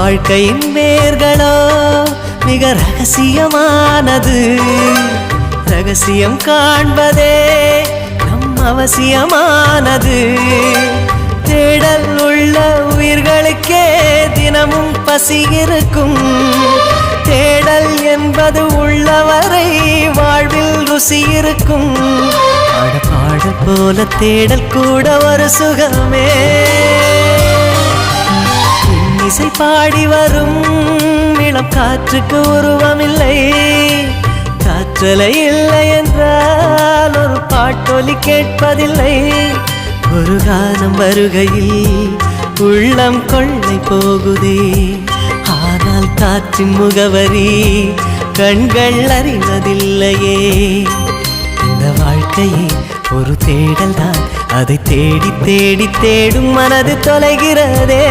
வாழ்க்கையின் வேர்களோ மிக ரகசியமானது. ரகசியம் காண்பதே நம் அவசியமானது. தேடல் உள்ள உயிர்களுக்கே தினமும் பசி இருக்கும். தேடல் என்பது உள்ளவரை வாழ்வில் ருசி இருக்கும். பாடல் போல தேடல் கூட ஒரு சுகமே. இசை பாடி வரும் இளம் காற்றுக்கு உருவமில்லை. காற்றலை இல்லை என்றால் ஒரு பாட்டொலி கேட்பதில்லை. ஒரு காலம் வருகையில் உள்ளம் கொள்ளை போகுதே. ஆனால் காற்றின் முகவரி கண்கள் அறிவதில்லையே. இந்த வாழ்க்கையே ஒரு தேடல் தான். அதை தேடி தேடி தேடும் மனது தொலைகிறதே.